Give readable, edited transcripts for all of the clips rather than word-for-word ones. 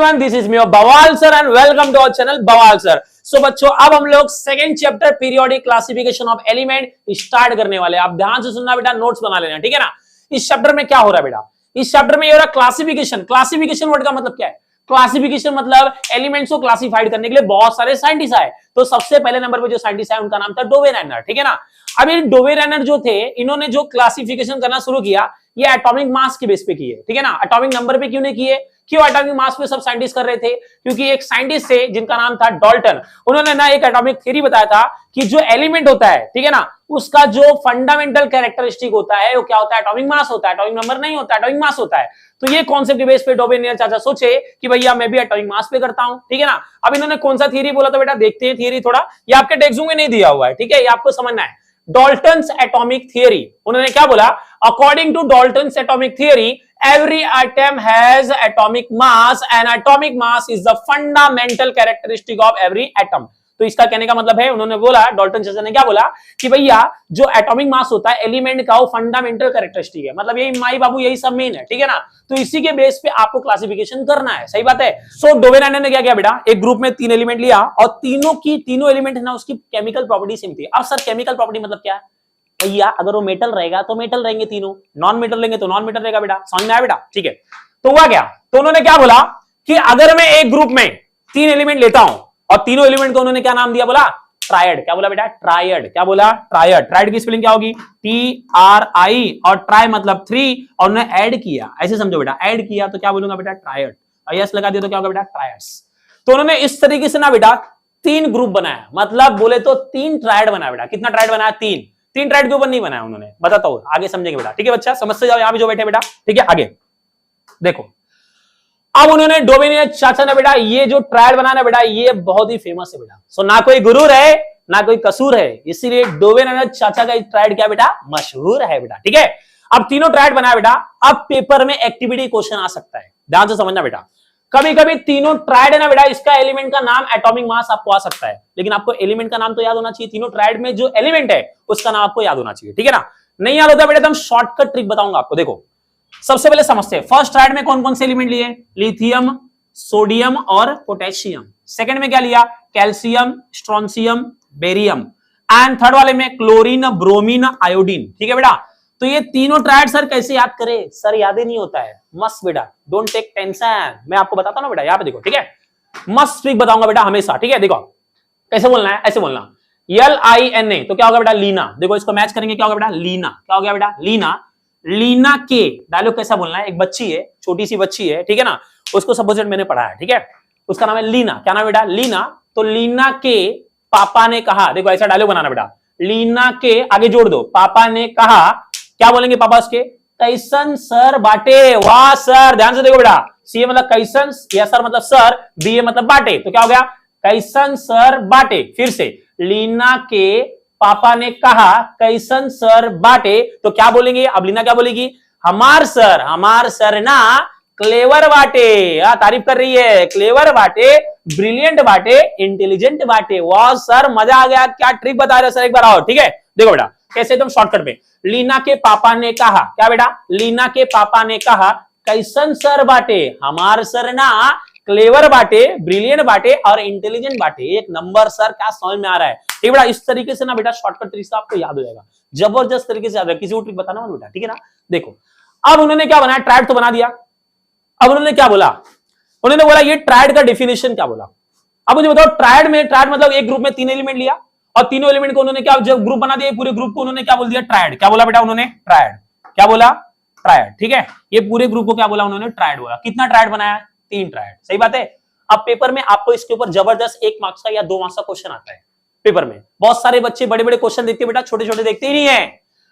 Everyone, this is me Bawal sir and welcome to our channel Bawal sir. So बच्चों, अब हम लोग second chapter periodic classification of element start करने वाले हैं। आप ध्यान से सुनना बेटा, नोट्स बना लेना, ठीक है ना। इस चैप्टर में क्या हो रहा है बेटा, इस चैप्टर में ये हो रहा है क्लासिफिकेशन। क्लासिफिकेशन वर्ड का मतलब क्या है? क्लासिफिकेशन मतलब एलिमेंट्स को क्लासिफाइड करने के लिए बहुत सारे साइंटिस्ट आए। तो सबसे पहले नंबर पे जो साइंटिस्ट आए उनका नाम था डोवेरेनर, ठीक है ना। अब ये डोवेरेनर जो थे, इन्होंने जो क्लासिफिकेशन करना शुरू किया ये एटॉमिक मास के बेस पे किए, ठीक है ना। एटॉमिक नंबर पे क्यों नहीं किए? क्यों एटॉमिक मास पे सब साइंटिस्ट कर रहे थे? क्योंकि एक साइंटिस्ट थे जिनका नाम था डाल्टन। उन्होंने ना एक एटॉमिक थ्योरी बताया था कि जो एलिमेंट होता है, ठीक है ना, उसका जो फंडामेंटल कैरेक्टरिस्टिक होता है वो क्या होता है? एटॉमिक मास होता है। एटॉमिक नंबर नहीं होता, एटॉमिक मास होता है। तो ये कॉन्सेप्ट के बेस पे डोवेरेनर चाचा सोचे कि भैया मैं भी एटॉमिक मास पे करता हूं, ठीक है ना। अब इन्होंने कौन सा थ्योरी बोला था बेटा, देखते हैं थ्योरी थोड़ा। ये आपके टेक्स्ट में नहीं दिया हुआ है, ठीक है, ये आपको समझना है। डाल्टन्स एटॉमिक थ्योरी, उन्होंने क्या बोला? According to Dalton's atomic theory, every atom has atomic mass and atomic mass is the fundamental characteristic of every atom। तो इसका कहने का मतलब है, उन्होंने बोला, डाल्टन चाचा ने क्या बोला कि भैया जो एटॉमिक मास होता है एलिमेंट का, वो फंडामेंटल कैरेक्टरिस्टिक है। मतलब यही माई बाबू यही सब मेन है, ठीक है ना। तो इसी के बेस पे आपको क्लासिफिकेशन करना है, सही बात है। सो डोवेरेनर ने क्या किया बेटा, एक ग्रुप में 3 एलिमेंट लिया और तीनों एलिमेंट है ना, उसकी केमिकल प्रॉपर्टी सेम थी। अब सर केमिकल प्रॉपर्टी मतलब क्या है? भैया अगर वो मेटल रहेगा तो मेटल रहेंगे तीनों, नॉन मेटल लेंगे तो नॉन मेटल रहेगा बेटा। समझ में आया बेटा? ठीक है। तो हुआ क्या, तो उन्होंने क्या बोला कि अगर मैं एक ग्रुप में 3 एलिमेंट लेता हूं और तीनों एलिमेंट को उन्होंने क्या नाम दिया? बोला ट्रायड। क्या बोला बेटा? ट्रायड। क्या बोला? ट्रायड। ट्रायड की स्पेलिंग क्या होगी? TRI, और ट्राई मतलब 3, और उन्होंने ऐड किया, ऐसे समझो बेटा, ऐड किया तो क्या बोलूंगा बेटा? ट्रायड। यस लगा दिया तो क्या होगा बेटा? ट्रायड्स। तो उन्होंने इस तरीके से ना बेटा 3 ग्रुप बनाया, मतलब बोले तो 3 ट्रायड बनाया बेटा। कितना ट्रायड बनाया? 3 ट्रायड के ऊपर नहीं बनाया उन्होंने, बताता हूं, आगे समझेंगे बेटा, ठीक है बच्चा, समझ से जाओ यहां पे जो बैठे बेटा, ठीक है। आगे देखो, अब उन्होंने डोवेरेनर चाचा ने बेटा ये जो ट्रायड बनाना बेटा, ये बहुत ही फेमस है बेटा। सो ना कोई गुरूर है ना कोई कसूर है, इसीलिए डोवेरेनर चाचा का ट्रायड क्या बेटा? मशहूर है बेटा, ठीक है। अब तीनों ट्रायड बनाया बेटा। अब पेपर में एक्टिविटी क्वेश्चन आ सकता है, ध्यान से समझना बेटा। कभी कभी तीनों ट्रायड है ना बेटा, इसका एलिमेंट का नाम एटॉमिक मास आपको आ सकता है, लेकिन आपको एलिमेंट का नाम तो याद होना चाहिए। तीनों ट्रायड में जो एलिमेंट है उसका नाम आपको याद होना चाहिए, ठीक है ना। नहीं याद होता बेटा तो हम शॉर्टकट ट्रिक बताऊंगा आपको। देखो सबसे पहले समझते हैं, फर्स्ट ट्रायड में कौन कौन से एलिमेंट लिए? लिथियम, सोडियम और पोटेशियम। सेकंड में क्या लिया? Calcium, strontium, barium. And third वाले में क्लोरीन, ब्रोमीन, आयोडीन, ठीक है बेटा। तो ये तीनों ट्रायड सर कैसे याद करें? सर याद ही नहीं होता है। मस्त बेटा, डोंट टेक टेंशन, मैं आपको बताता हूं ना बेटा, यहां पे देखो, ठीक है। मस्त ट्रिक बताऊंगा बेटा हमेशा, ठीक है। देखो कैसे बोलना है, ऐसे बोलना, LINA तो क्या होगा बेटा? लीना। देखो इसको मैच करेंगे, क्या होगा बेटा? लीना। क्या हो गया बेटा? लीना। लीना के डायलॉग कैसा बोलना है? एक बच्ची है, छोटी सी बच्ची है, ठीक है ना, उसको सपोजिट मैंने पढ़ा है, ठीक है। उसका नाम है लीना। क्या नाम है बेटा? लीना। तो लीना के पापा ने कहा, देखो ऐसा डायलॉग बनाना बेटा, लीना के आगे जोड़ दो, पापा ने कहा, क्या बोलेंगे पापा उसके? कैसन सर बाटे। वाह सर, ध्यान से देखो बेटा, सी मतलब कैसन, या सर मतलब सर, बी मतलब बाटे, तो क्या हो गया? कैसन सर बाटे। फिर से, लीना के पापा ने कहा कैसन सर बाटे, तो क्या बोलेंगे? अब लीना क्या बोलेगी? हमार सर ना क्लेवर बाटे। तारीफ कर रही है, क्लेवर बाटे, ब्रिलियंट बाटे, इंटेलिजेंट बाटे। वाह सर मजा आ गया, क्या ट्रिक बता रहे सर, एक बार आओ, ठीक है। देखो बेटा कैसे, एकदम शॉर्टकट में, लीना के पापा ने कहा, क्या बेटा? लीना के पापा ने कहा कैसन सर बाटे, हमार सर ना क्लेवर बाटे, ब्रिलियंट बाटे और इंटेलिजेंट बाटे। एक नंबर सर, क्या समझ में आ रहा है? ठीक बेटा, इस तरीके से ना बेटा शॉर्टकट तरीका आपको याद हो जाएगा, जबरदस्त तरीके से याद है, किसी को ट्रिक बताना मत बेटा, ठीक है ना। देखो अब उन्होंने क्या बनाया, ट्रायड तो बना दिया। अब उन्होंने क्या बोला? उन्होंने बोला ये ट्रायड का डेफिनेशन क्या बोला। अब मुझे बताओ, ट्रायड में, ट्रायड मतलब एक ग्रुप में 3 एलिमेंट लिया और तीनों एलिमेंट को उन्होंने क्या, जब ग्रुप बना दिया पूरे ग्रुप को उन्होंने क्या बोल दिया? ट्रायड। क्या बोला बेटा उन्होंने? ट्रायड। क्या बोला? ट्रायड, ठीक है। ये पूरे ग्रुप को क्या बोला उन्होंने? ट्रायड बोला। कितना ट्रायड बनाया? 3 ट्रायड, सही बात है। अब पेपर में आपको इसके ऊपर जबरदस्त 1 मार्क्स का या 2 मार्क्स का क्वेश्चन आता है पेपर में। बहुत सारे बच्चे बड़े बड़े क्वेश्चन देखते बेटा, छोटे छोटे देखते ही नहीं है।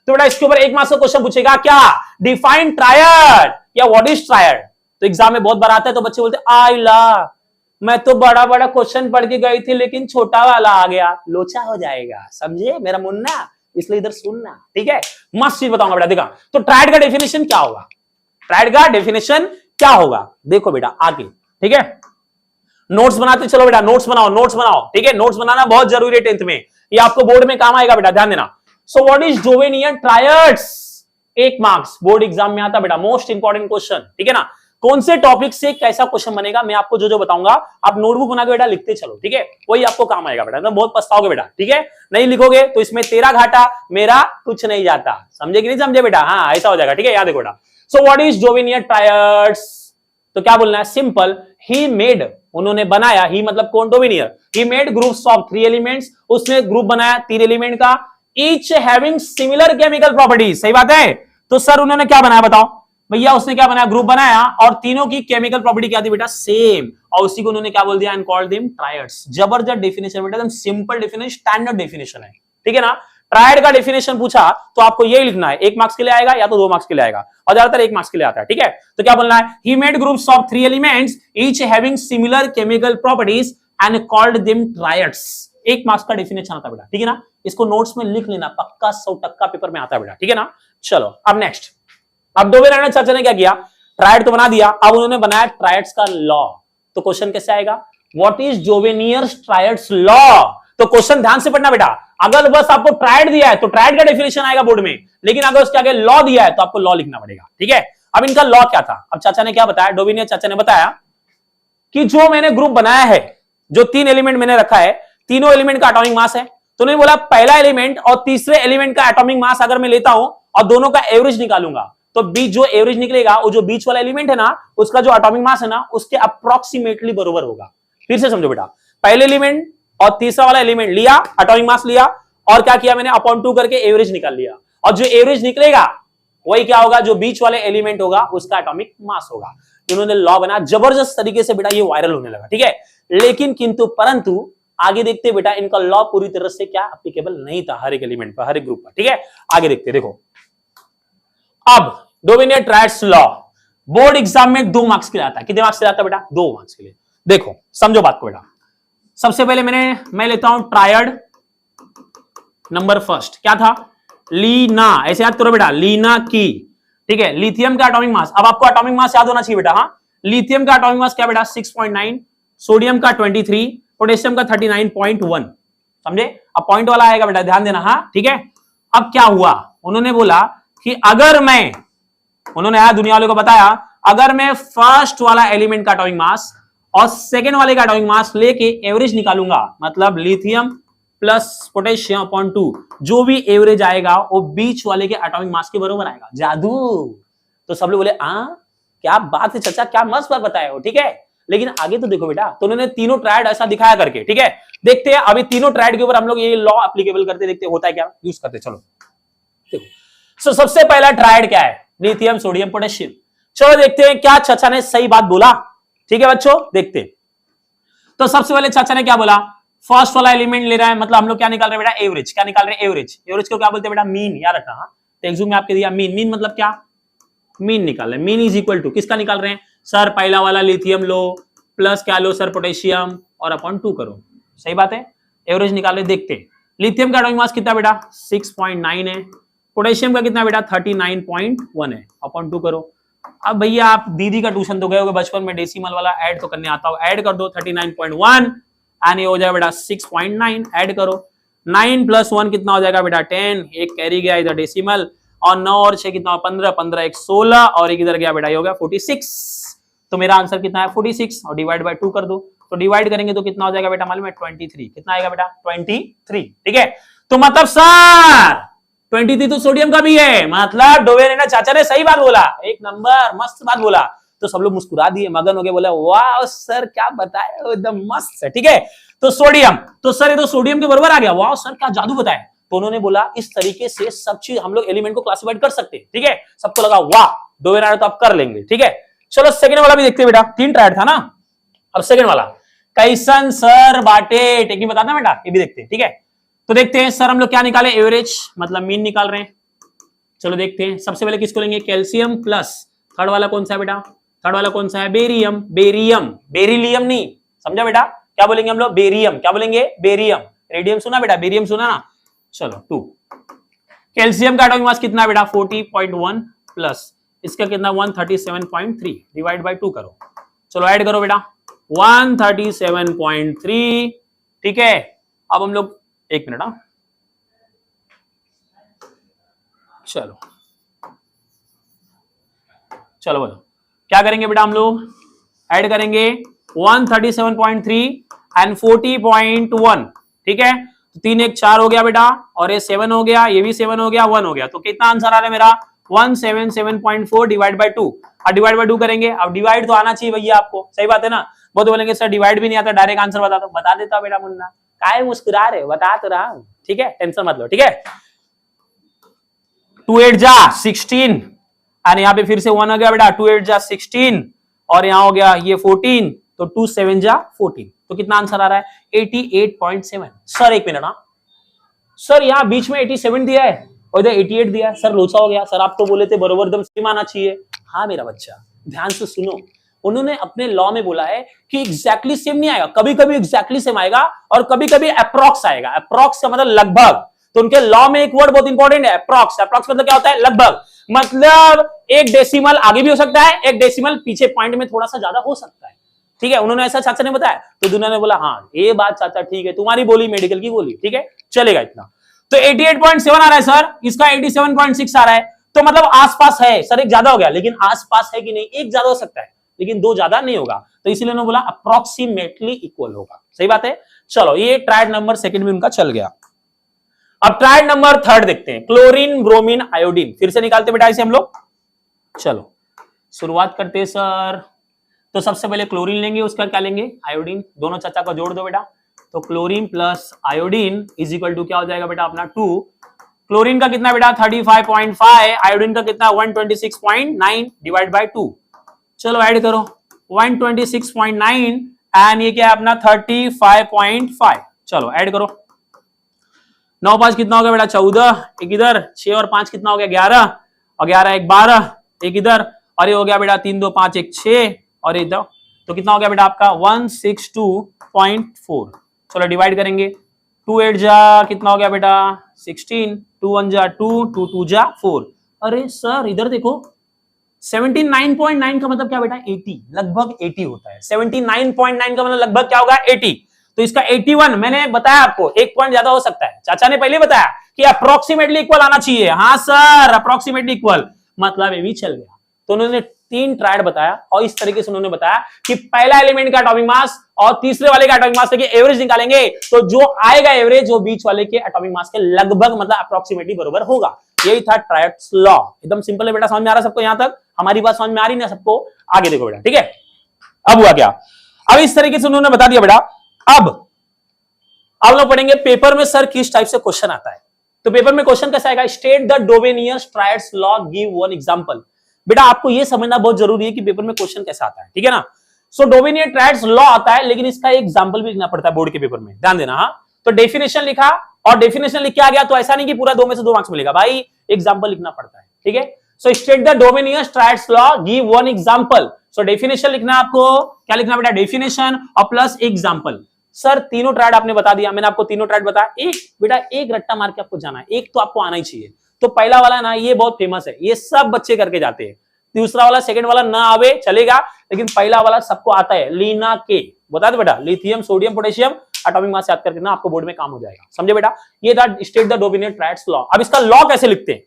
तो बेटा इसके ऊपर 1 मार्क्स का क्वेश्चन पूछेगा, क्या? डिफाइन ट्रायड या व्हाट इज ट्रायड। तो एग्जाम में बहुत बार आता है, तो बच्चे बोलते आइला मैं तो बड़ा बड़ा क्वेश्चन पढ़ के गई थी लेकिन छोटा वाला आ गया, लोचा हो जाएगा, समझे मेरा मुन्ना, इसलिए इधर सुनना, ठीक है। मस्त चीज बताऊंगा बेटा, देखा। तो ट्रायड का डेफिनेशन क्या होगा? ट्रायड का डेफिनेशन क्या होगा? देखो बेटा आगे, ठीक है। नोट्स बनाते चलो बेटा, नोट्स बनाओ, ठीक है। नोट्स बनाना बहुत जरूरी है 10th में, ये आपको बोर्ड में काम आएगा बेटा, ध्यान देना। सो व्हाट इज डोवेनियन ट्रायड्स? 1 मार्क्स बोर्ड एग्जाम में आता बेटा, मोस्ट इंपॉर्टेंट क्वेश्चन, ठीक है ना। कौन से टॉपिक से कैसा क्वेश्चन बनेगा, मैं आपको जो जो बताऊंगा आप नोटबुक बना के बेटा लिखते चलो, ठीक है, वही आपको काम आएगा बेटा, तो बहुत पछताओगे बेटा, ठीक है, नहीं लिखोगे तो इसमें तेरा घाटा मेरा कुछ नहीं जाता, समझे कि नहीं समझे बेटा, हाँ ऐसा हो जाएगा, ठीक है, याद देखो बेटा। सो व्हाट इज जोवेनियर ट्रायड्स, तो क्या बोलना है, सिंपल, ही मेड, उन्होंने बनाया, ही मतलब कौन, डोमिनियर, he made groups of 3 elements, उसने ग्रुप बनाया 3 एलिमेंट का, each having similar chemical properties, सही बात है, तो सर उन्होंने क्या बनाया बताओ भैया, उसने क्या बनाया, ग्रुप बनाया और तीनों की केमिकल प्रॉपर्टी क्या थी बेटा, सेम, और उसी को उन्होंने क्या बोल दिया, एंड कॉल्ड देम ट्रायड्स, जबरदस्त डेफिनेशन बेटा, एकदम सिंपल डेफिनेशन, स्टैंडर्ड डेफिनेशन है, ठीक है ना। ट्रायड का डेफिनेशन पूछा तो आपको यही लिखना है, 1 मार्क्स के लिए आएगा या तो 2 मार्क्स के लिए आएगा, और ज्यादातर 1 मार्क्स के लिए आता है, ठीक है, तो क्या बोलना है, he made groups of 3 elements each having similar chemical properties and called them triads, 1 marks का डेफिनेशन आता है बेटा, ठीक है ना, इसको नोट्स में लिख लेना, पक्का 100% पेपर में आता है बेटा, ठीक है ना। चलो अब नेक्स्ट, अब डोवेनियर चाचा ने क्या किया, ट्रायड तो बना दिया, अब उन्होंने बनाया ट्रायड्स का लॉ, तो क्वेश्चन कैसे आएगा, व्हाट इज जोवेनियर्स ट्रायड्स लॉ, तो क्वेश्चन ध्यान से पढ़ना बेटा, अगर बस आपको ट्रायड दिया है तो ट्रायड का डेफिनेशन आएगा बोर्ड में, लेकिन अगर उसके आगे लॉ दिया है तो आपको लॉ लिखना पड़ेगा, ठीक है। अब इनका लॉ क्या था, अब चाचा ने क्या बताया, डोवेनियर चाचा ने बताया कि जो मैंने ग्रुप बनाया है, जो 3 एलिमेंट मैंने रखा है, तीनों एलिमेंट का एटॉमिक मास है, तो उन्होंने बोला पहला एलिमेंट और तीसरे एलिमेंट का एटॉमिक मास अगर मैं लेता हूं और दोनों का एवरेज निकालूंगा, तो बीच जो एवरेज निकलेगा, वो जो बीच वाला एलिमेंट है ना, उसका जो एटॉमिक मास है ना, उसके अप्रोक्सीमेटली बराबर होगा। फिर से समझो बेटा, पहले एलिमेंट और तीसरा वाला एलिमेंट लिया, एटॉमिक मास लिया, और क्या किया मैंने, अपॉन 2 करके एवरेज निकाल लिया, और जो एवरेज निकलेगा वही क्या होगा, जो बीच वाले एलिमेंट होगा उसका एटॉमिक मास होगा। इन्होंने लॉ बना, जबरदस्त तरीके से बेटा ये वायरल होने लगा, ठीक है, लेकिन किंतु परंतु आगे देखते बेटा, इनका लॉ पूरी तरह से क्या एप्लीकेबल नहीं था हर एक एलिमेंट पर, हर एक ग्रुप पर, ठीक है, आगे देखते देखो। अब डोवेनियर ट्रायड्स लॉ बोर्ड एग्जाम में 2 मार्क्स के लिए आता है, कितने मार्क्स के लिए आता है बेटा, 2 मार्क्स के लिए, देखो समझो बात को बेटा। सबसे पहले मैं लेता हूं ट्रायड नंबर फर्स्ट, क्या था, लीना, ऐसे याद करो बेटा, लीना की, ठीक है, लिथियम का एटॉमिक मास, अब आपको एटॉमिक मास याद होना चाहिए बेटा, हाँ, लिथियम का एटॉमिक मास क्या बेटा 6.9, सोडियम का 23, पोटेशियम का 39.1, समझे, अब पॉइंट वाला आएगा बेटा, ध्यान देना, हाँ ठीक है। अब क्या हुआ, उन्होंने बोला कि अगर मैं, उन्होंने आया दुनिया वालों को बताया, अगर मैं फर्स्ट वाला एलिमेंट का एटॉमिक मास और सेकेंड वाले का एटॉमिक मास लेके एवरेज निकालूंगा, मतलब लिथियम प्लस पोटेशियम अपॉन 2, जो भी एवरेज आएगा वो बीच वाले के एटॉमिक मास के बराबर आएगा, जादू। तो सब लोग बोले क्या बात है चाचा, क्या मस्त बात बताए हो, ठीक है, लेकिन आगे तो देखो बेटा, तो उन्होंने तीनों ट्रायड ऐसा दिखाया करके, ठीक है, देखते हैं अभी तीनों ट्रायड के ऊपर हम लोग ये लॉ एप्लीकेबल करते, देखते होता है क्या, यूज करते, चलो देखो। सो सबसे पहला ट्रायड क्या है, लिथियम सोडियम पोटेशियम, चलो देखते हैं क्या चाचा ने सही बात बोला, ठीक है बच्चों, देखते हैं। तो सबसे पहले चाचा ने क्या बोला, फर्स्ट वाला एलिमेंट ले रहा है, मतलब हम लोग क्या निकाल रहे हैं बेटा, एवरेज, क्या निकाल रहे हैं, एवरेज, एवरेज को क्या बोलते हैं बेटा, मीन, याद रखना, हाँ, तो एग्जाम में आपके दिया मीन, मीन मतलब क्या, मीन निकाल रहे हैं, मीन इज इक्वल टू किसका निकाल रहे हैं, सर पहला वाला लिथियम लो प्लस क्या लो सर, पोटेशियम, और अपॉन 2 करो, सही बात है, एवरेज निकाल रहे, देखते हैं। लिथियम का एटॉमिक मास कितना बेटा 6.9 है, पोटेशियम का कितना बेटा 39.1 है, अपॉन 2 करो। अब भैया आप दीदी का ट्यूशन तो गए होगे बचपन में, डेसिमल वाला ऐड तो करने आता हो, ऐड कर दो 39.1 एंड ये हो जाएगा बेटा 6.9, ऐड करो, 9 + 1 कितना हो जाएगा बेटा 10, एक कैरी गया इधर डेसिमल, और 9 और 6 कितना 15, 15 एक 16, और एक इधर गया बेटा ये हो गया 46, तो मेरा आंसर कितना है 46, और डिवाइड बाय 2 कर दो, तो डिवाइड करेंगे तो कितना हो जाएगा बेटा मालूम है 23, कितना आएगा बेटा 23, ठीक है। तो मतलब सर 23 तो सोडियम का भी है, मतलब डोवेनियर चाचा ने सही बात बोला, एक नंबर मस्त बात बोला, तो सब लोग मुस्कुरा दिए, मगन हो गए, बोला वाह सर क्या बताए, एकदम मस्त है, ठीक है। तो सोडियम, तो सर ये तो सोडियम के बराबर आ गया, वाह सर क्या जादू बताए, तो उन्होंने बोला इस तरीके से सब चीज हम लोग एलिमेंट को क्लासिफाइड कर सकते हैं, ठीक है, सबको लगा वाह डोवेनियर तो आप कर लेंगे, ठीक है। चलो सेकंड वाला भी देखते हैं बेटा, 3 ट्रायड था ना, अब सेकंड वाला कैसन सर बाटे टेक्निक बताना बेटा, ये भी देखते हैं, ठीक है। तो देखते हैं सर हम लोग क्या निकाले, एवरेज मतलब मीन निकाल रहे हैं, चलो देखते हैं। सबसे पहले किसको लेंगे, कैल्शियम प्लस थर्ड वाला कौन सा है बेटा, थर्ड वाला कौन सा है, बेरियम, बेरियम, बेरिलियम नहीं, समझा बेटा, क्या बोलेंगे हम लोग, बेरियम, क्या बोलेंगे बेरियम, रेडियम सुना बेटा, बेरियम सुना ना, चलो 2। कैल्शियम का एटॉमिक मास कितना बेटा 40.1 प्लस इसका कितना 137.3, डिवाइड बाय 2 करो, चलो ऐड करो बेटा 137.3, ठीक है। अब हम लोग एक मिनट, चलो चलो बोलो क्या करेंगे बेटा हम लोग ऐड करेंगे 137.3 एंड 40.1, ठीक है। तो 3 1 4 हो गया बेटा, और ये 7 हो गया, ये भी 7 हो गया, 1 हो गया। तो कितना आंसर आ रहा है मेरा 177.4 डिवाइड बाय 2। और डिवाइड बाय 2 करेंगे, अब डिवाइड तो आना चाहिए भैया आपको, सही बात है ना। बहुत बोलेंगे सर डिवाइड भी नहीं आता, डायरेक्ट आंसर बता दो, बता देता बेटा मुन्ना, काहे मुस्कुरा रहे, बता तो रहा हूं, ठीक है, टेंशन मत लो, ठीक है। 2 8 जा 16, और यहाँ पे फिर से 1 हो गया बेटा, 2 8 जा 16, और यहाँ हो गया ये 14, तो 2 7 जा 14, तो कितना आंसर आ रहा है 88.7। सर एक मिनट, सर यहाँ बीच में 87 दिया है और इधर 88 दिया है, सर लोचा हो गया। सर आप तो बोले थे बरोबर एकदम सेम आना चाहिए। हाँ मेरा बच्चा ध्यान से सुनो, उन्होंने अपने लॉ में बोला है कि एग्जैक्टली सेम नहीं आएगा, कभी कभी एग्जैक्टली सेम आएगा और कभी कभी अप्रॉक्स आएगा। अप्रॉक्स का मतलब लगभग, तो उनके लॉ में एक वर्ड बहुत इंपॉर्टेंट है, अप्रॉक्स। अप्रॉक्स मतलब क्या होता है, लगभग, मतलब एक डेसिमल आगे भी हो सकता है, एक डेसिमल पीछे पॉइंट में थोड़ा सा ज्यादा हो सकता है, ठीक है। उन्होंने ऐसा चाचा ने बताया, तो दुनिया ने बोला हाँ ये बात चाचा ठीक है, तुम्हारी बोली मेडिकल की बोली, ठीक है, चलेगा इतना। तो 88.7 आ रहा है सर, इसका 87.6 आ रहा है, तो मतलब आसपास है। सर एक ज्यादा हो गया, लेकिन आसपास है कि नहीं, एक ज्यादा हो सकता है लेकिन 2 ज्यादा नहीं होगा, तो इसीलिए उन्होंने बोला अप्रोक्सीमेटली इक्वल होगा, सही बात है। चलो ये ट्रायड नंबर सेकंड में उनका चल गया। अब ट्रायड नंबर थर्ड देखते हैं, क्लोरीन ब्रोमीन आयोडीन, फिर से निकालते बेटा इसे हम लोग। चलो शुरुआत करते हैं सर। तो सबसे पहले क्लोरीन लेंगे, उसका क्या लेंगे आयोडीन, दोनों चाचा को जोड़ दो बेटा। तो chlorine plus iodine is equal to क्या हो जाएगा बेटा अपना 2। क्लोरीन का कितना बेटा 35.5, आयोडीन का कितना 126.9 डिवाइड बाय 2। चलो ऐड करो 126.9 एंड ये क्या है अपना 35.5। चलो ऐड करो, 9 5 कितना हो गया बेटा 14, एक इधर 6 और 5 कितना हो गया 11, और 11 1 12, एक इधर, और ये हो गया बेटा 3 2 5 1 6, और इधर तो कितना हो गया बेटा आपका 162.4। चलो डिवाइड करेंगे, 2 8 जा कितना हो गया बेटा 16, 2 1 जा 2, 2 2 जा 4। अरे सर इधर देखो 79.9 का मतलब क्या बेटा 80, लगभग 80 होता है। 79.9 का मतलब लगभग क्या होगा 80, तो इसका 81 मैंने बताया आपको, एक पॉइंट ज्यादा हो सकता है, चाचा ने पहले बताया कि अप्रोक्सीमेटली इक्वल आना चाहिए। हाँ सर अप्रोक्सीमेटली इक्वल, मतलब ये भी चल गया। तो उन्होंने 3 ट्रायड बताया और इस तरीके से उन्होंने बताया कि पहला एलिमेंट का एटॉमिक मास और तीसरे वाले का एटॉमिक मास लेके एवरेज निकालेंगे, तो जो आएगा एवरेज वो बीच वाले के एटॉमिक मास के लगभग मतलब अप्रोक्सीमेटली बराबर होगा। यही था ट्रायड्स लॉ। एकदम सिंपल है बेटा, समझ में आ रहा है सबको यहां तक? हमारी बात समझ में आ रही ना सबको? आगे देखो बेटा, ठीक है। अब हुआ क्या, अब इस तरीके से उन्होंने बता दिया बेटा। अब लोग पढ़ेंगे पेपर में सर किस टाइप से क्वेश्चन आता है। तो पेपर में क्वेश्चन कैसा आएगा, state the Dobereiner's triads law, give one example. बेटा आपको यह समझना बहुत जरूरी है कि पेपर में क्वेश्चन कैसा आता है, ठीक है ना। सो डोवेनियस ट्रायड्स लॉ आता है, लेकिन इसका एग्जांपल भी लिखना पड़ता है बोर्ड के पेपर में, ध्यान देना। हाँ तो डेफिनेशन लिखा और डेफिनेशन लिख के आ गया, तो ऐसा नहीं कि पूरा 2 में से 2 मार्क्स मिलेगा भाई, एग्जांपल लिखना पड़ता है, ठीक है। So state the Dobereiner's triads law, give one example. So definition लिखना आपको, क्या लिखना बेटा डेफिनेशन और प्लस एग्जांपल। सर तीनों ट्रायड आपने बता दिया, मैंने आपको तीनों ट्रायड बताया। एक बेटा एक रट्टा मार के आपको जाना है, एक तो आपको आना ही चाहिए। तो पहला वाला ना ये बहुत फेमस है, ये सब बच्चे करके जाते हैं। दूसरा वाला सेकंड वाला ना आवे चलेगा, लेकिन पहला वाला सबको आता है, लीना के बता दो बेटा, lithium sodium potassium atomic mass याद करके ना आपको बोर्ड में काम हो जाएगा, समझे बेटा। ये था state the Dobereiner's triads law. अब इसका लॉ कैसे लिखते हैं,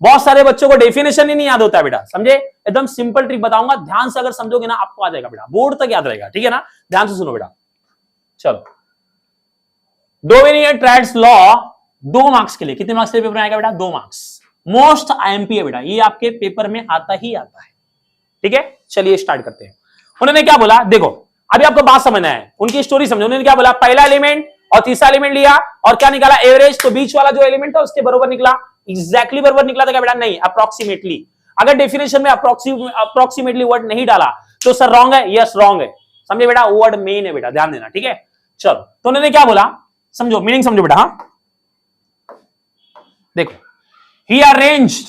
बहुत सारे बच्चों को डेफिनेशन ही नहीं याद होता है बेटा, समझे। एकदम सिंपल ट्रिक बताऊंगा, ध्यान से अगर समझोगे ना आपको आ जाएगा बेटा, बोर्ड तक याद रहेगा, ठीक है ना। ध्यान से सुनो बेटा। चलो डोवेनियस ट्रायड्स लॉ 2 मार्क्स के लिए, कितने मार्क्स के लिए पेपर में आएगा बेटा 2 मार्क्स। मोस्ट आईएमपी है बेटा, ये आपके पेपर में आता ही आता है, ठीक है। चलिए स्टार्ट करते हैं। उन्होंने क्या बोला देखो, अभी आपको बात समझना है, उनकी स्टोरी समझो। उन्होंने क्या बोला, पहला एलिमेंट और तीसरा एलिमेंट लिया और क्या निकाला एवरेज, तो बीच वाला जो एलिमेंट था उसके बराबर निकला। एग्जैक्टली बराबर निकला था क्या बेटा, नहीं, अप्रोक्सीमेटली। अगर डेफिनेशन में अप्रोक्सीमेटली वर्ड नहीं डाला तो सर रॉन्ग है, यस रॉन्ग है, समझे बेटा। वर्ड मेन है बेटा, ध्यान देना, ठीक है। चलो तो उन्होंने क्या बोला समझो, मीनिंग समझो बेटा। हाँ देखो, ही अरेंज्ड,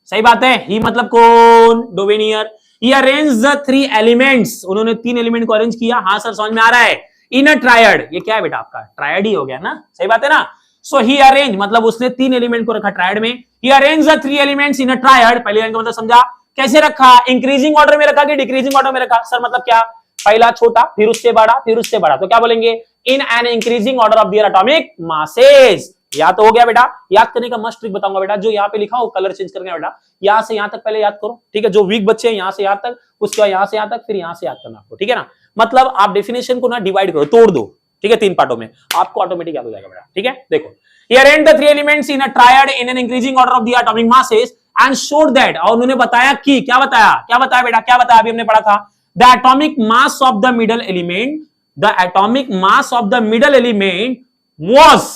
सही बात है, ही मतलब कौन, डोवेनियर। ही अरेंज्ड द 3 एलिमेंट्स, उन्होंने 3 एलिमेंट को अरेंज किया। हाँ सर समझ में आ रहा है, इन अ ट्रायड। ये क्या है बेटा आपका ट्रायड ही हो गया ना, सही बात है ना। सो ही अरेंज मतलब उसने 3 एलिमेंट को रखा ट्रायड में। He arranged the 3 elements in a triad, पहले लाइन का मतलब समझा, कैसे रखा, इंक्रीजिंग ऑर्डर में रखा कि डिक्रीजिंग ऑर्डर में रखा। सर मतलब क्या, पहला छोटा फिर उससे बड़ा फिर उससे बड़ा, तो क्या बोलेंगे, in an increasing order of their atomic masses. या तो हो गया बेटा। याद करने का मस्त ट्रिक बताऊंगा बेटा, जो यहाँ पे लिखा हो कलर चेंज करके बेटा, यहां से यहां तक पहले याद करो, ठीक है। जो वीक बच्चे हैं यहां से यहां तक, उसके बाद यहां से यहां तक, फिर यहां से याद करना आपको, ठीक है ना। मतलब आप डेफिनेशन को ना डिवाइड करो, तोड़ दो, ठीक है, 3 पार्टों में, आपको ऑटोमेटिक याद हो जाएगा बेटा, ठीक है। देखो, he arranged the 3 elements in a triad in an increasing order of the atomic masses and showed that, और उन्होंने बताया कि, क्या बताया बेटा, क्या बताया, अभी हमने पढ़ा था, the atomic mass of the middle element, the atomic mass of the middle element was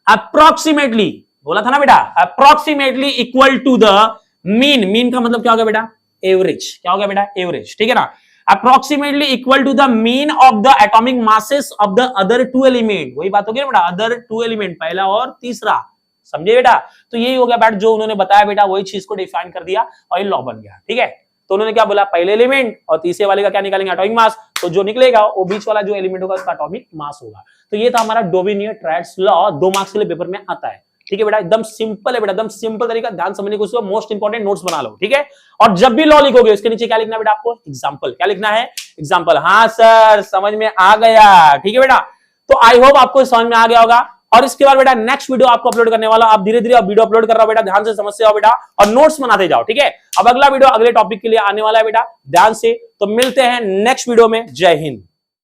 approximately, बोला था ना बेटा, approximately equal to the mean का मतलब क्या हो गया बेटा, एवरेज, क्या हो गया बेटा, एवरेज, ठीक है ना। approximately equal to the mean of the atomic masses of the other 2 element, वही बात हो गई ना बेटा, other 2 element, पहला और तीसरा, समझे बेटा। तो यही हो गया बेटा, जो उन्होंने बताया बेटा वही चीज को डिफाइन कर दिया और ये लॉ बन गया, ठीक है। तो उन्होंने क्या बोला, पहले एलिमेंट और तीसरे वाले का क्या निकालेंगे, एटॉमिक मास, तो जो निकलेगा वो बीच वाला जो एलिमेंट होगा उसका एटॉमिक मास होगा। तो ये था हमारा डोबिनियर-ट्रायड्स लॉ, 2 मार्क्स के लिए पेपर में आता है, ठीक है बेटा। एकदम सिंपल है बेटा, एकदम सिंपल तरीका, ध्यान समझने को, मोस्ट इंपॉर्टेंट नोट्स बना लो, ठीक है। और जब भी लॉ लिखोगे उसके नीचे क्या लिखना बेटा, आपको एग्जांपल, क्या लिखना है, एग्जांपल। हाँ सर समझ में आ गया, ठीक है बेटा। तो आई होप आपको समझ में आ गया होगा। और इसके बाद बेटा नेक्स्ट वीडियो आपको अपलोड करने वाला, आप धीरे धीरे वीडियो अपलोड कर रहा हो बेटा, ध्यान से समझते जाओ बेटा और नोट्स बनाते जाओ, ठीक है। अब अगला वीडियो अगले टॉपिक के लिए आने वाला है बेटा, ध्यान से। तो मिलते हैं नेक्स्ट वीडियो में, जय हिंद।